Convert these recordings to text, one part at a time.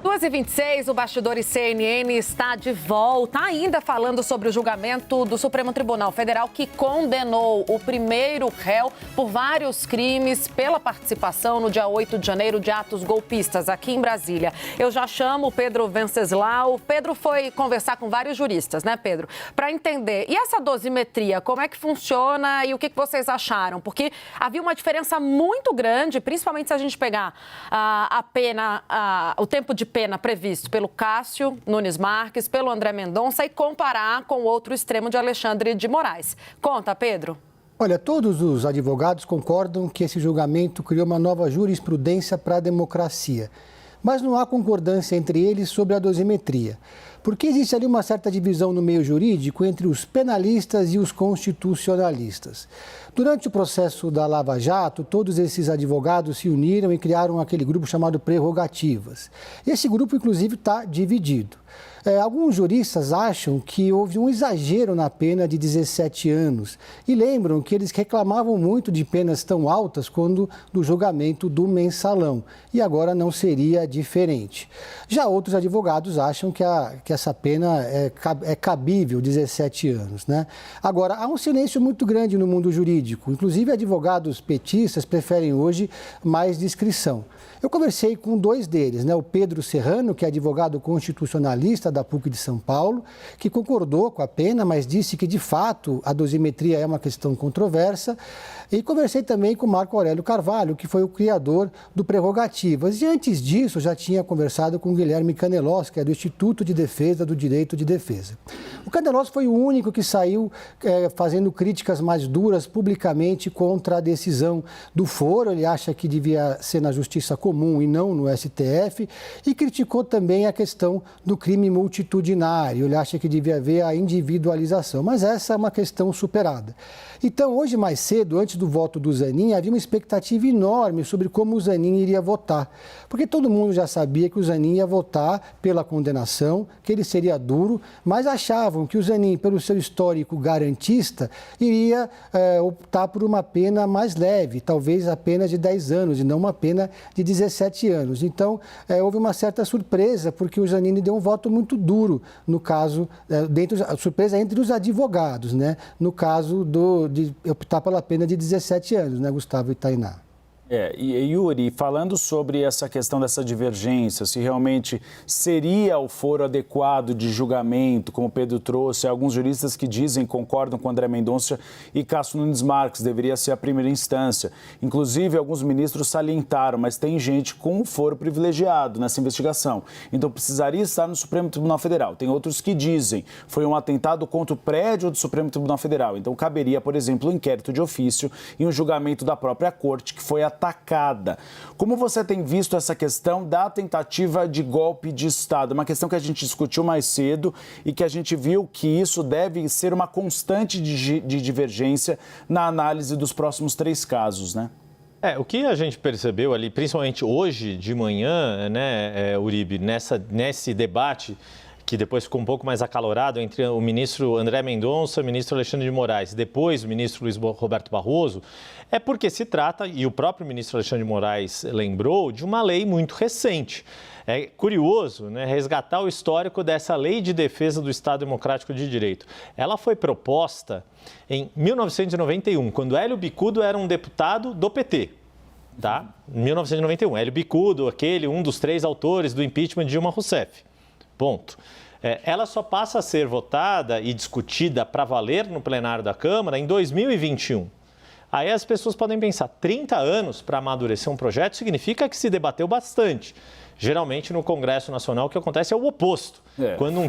2h26, o Bastidores CNN está de volta, ainda falando sobre o julgamento do Supremo Tribunal Federal, que condenou o primeiro réu por vários crimes pela participação no dia 8 de janeiro de atos golpistas aqui em Brasília. Eu já chamo o Pedro Venceslau. O Pedro foi conversar com vários juristas, né, Pedro? Para entender. E essa dosimetria, como é que funciona e o que vocês acharam? Porque havia uma diferença muito grande, principalmente se a gente pegar a pena, o tempo de pena previsto pelo Cássio Nunes Marques, pelo André Mendonça e comparar com o outro extremo de Alexandre de Moraes. Conta, Pedro. Olha, todos os advogados concordam que esse julgamento criou uma nova jurisprudência para a democracia. Mas não há concordância entre eles sobre a dosimetria, porque existe ali uma certa divisão no meio jurídico entre os penalistas e os constitucionalistas. Durante o processo da Lava Jato, todos esses advogados se uniram e criaram aquele grupo chamado Prerrogativas. Esse grupo, inclusive, está dividido. Alguns juristas acham que houve um exagero na pena de 17 anos e lembram que eles reclamavam muito de penas tão altas quando do julgamento do Mensalão, e agora não seria diferente. Já outros advogados acham que essa pena é cabível, 17 anos, né? Agora, há um silêncio muito grande no mundo jurídico, inclusive advogados petistas preferem hoje mais discrição. Eu conversei com dois deles, né? O Pedro Serrano, que é advogado constitucionalista da PUC de São Paulo, que concordou com a pena, mas disse que, de fato, a dosimetria é uma questão controversa. E conversei também com Marco Aurélio Carvalho, que foi o criador do Prerrogativas. E antes disso, já tinha conversado com Guilherme Canelós, que é do Instituto de Defesa do Direito de Defesa. O Canelós foi o único que saiu fazendo críticas mais duras publicamente contra a decisão do foro. Ele acha que devia ser na Justiça Comum e não no STF, e criticou também a questão do crime multitudinário. Ele acha que devia haver a individualização, mas essa é uma questão superada. Então, hoje mais cedo, antes do voto do Zanin, havia uma expectativa enorme sobre como o Zanin iria votar, porque todo mundo já sabia que o Zanin ia votar pela condenação, que ele seria duro, mas achavam que o Zanin, pelo seu histórico garantista, iria optar por uma pena mais leve, talvez apenas de 10 anos e não uma pena de 17 anos. Então, houve uma certa surpresa, porque o Zanin deu um voto muito duro, no caso, surpresa entre os advogados, né? No caso de optar pela pena de 17 anos, né, Gustavo e Tainá? E Yuri, falando sobre essa questão dessa divergência, se realmente seria o foro adequado de julgamento, como o Pedro trouxe, alguns juristas que dizem, concordam com André Mendonça e Cássio Nunes Marques, deveria ser a primeira instância. Inclusive, alguns ministros salientaram, mas tem gente com o foro privilegiado nessa investigação. Então, precisaria estar no Supremo Tribunal Federal. Tem outros que dizem, foi um atentado contra o prédio do Supremo Tribunal Federal. Então, caberia, por exemplo, um inquérito de ofício e um julgamento da própria corte, que foi atacada. Como você tem visto essa questão da tentativa de golpe de Estado? Uma questão que a gente discutiu mais cedo e que a gente viu que isso deve ser uma constante de divergência na análise dos próximos 3 casos, né? O que a gente percebeu ali, principalmente hoje de manhã, né, Uribe, nesse debate, que depois ficou um pouco mais acalorado entre o ministro André Mendonça e o ministro Alexandre de Moraes, depois o ministro Luiz Roberto Barroso, é porque se trata, e o próprio ministro Alexandre de Moraes lembrou, de uma lei muito recente. É curioso, né, resgatar o histórico dessa Lei de Defesa do Estado Democrático de Direito. Ela foi proposta em 1991, quando Hélio Bicudo era um deputado do PT. Tá? 1991, Hélio Bicudo, um dos 3 autores do impeachment de Dilma Rousseff. Ponto. Ela só passa a ser votada e discutida para valer no plenário da Câmara em 2021. Aí as pessoas podem pensar, 30 anos para amadurecer um projeto significa que se debateu bastante. Geralmente no Congresso Nacional o que acontece é o oposto. Quando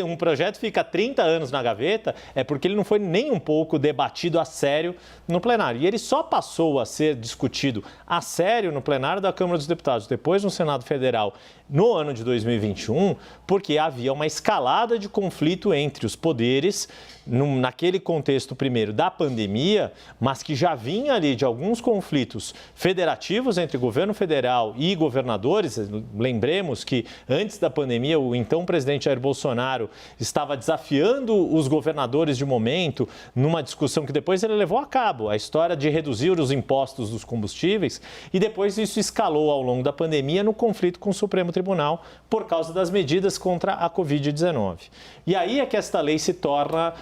um projeto fica 30 anos na gaveta, é porque ele não foi nem um pouco debatido a sério no plenário. E ele só passou a ser discutido a sério no plenário da Câmara dos Deputados, depois no Senado Federal, no ano de 2021, porque havia uma escalada de conflito entre os poderes, naquele contexto primeiro da pandemia, mas que já vinha ali de alguns conflitos federativos entre governo federal e governadores. Lembremos que antes da pandemia, o então presidente Jair Bolsonaro estava desafiando os governadores de momento numa discussão que depois ele levou a cabo, a história de reduzir os impostos dos combustíveis, e depois isso escalou ao longo da pandemia no conflito com o Supremo Tribunal tribunal por causa das medidas contra a Covid-19. E aí é que esta lei se torna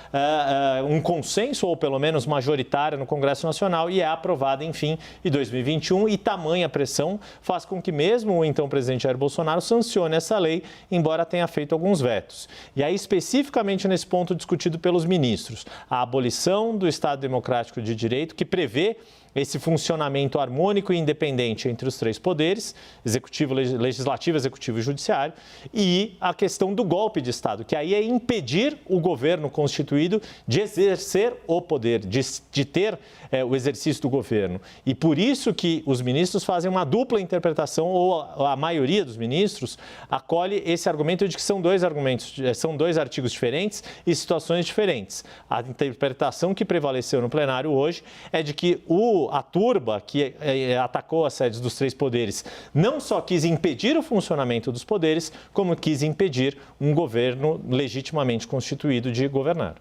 um consenso, ou pelo menos majoritária, no Congresso Nacional e é aprovada, enfim, em 2021. E tamanha pressão faz com que mesmo o então presidente Jair Bolsonaro sancione essa lei, embora tenha feito alguns vetos. E aí, especificamente nesse ponto discutido pelos ministros, a abolição do Estado Democrático de Direito, que prevê esse funcionamento harmônico e independente entre os três poderes, executivo, legislativo, executivo e judiciário, e a questão do golpe de Estado, que aí é impedir o governo constituído de exercer o poder, de ter o exercício do governo. E por isso que os ministros fazem uma dupla interpretação, ou a maioria dos ministros acolhe esse argumento de que são dois artigos diferentes e situações diferentes. A interpretação que prevaleceu no plenário hoje é de que a turba que atacou as sedes dos três poderes não só quis impedir o funcionamento dos poderes, como quis impedir um governo legitimamente constituído de governar.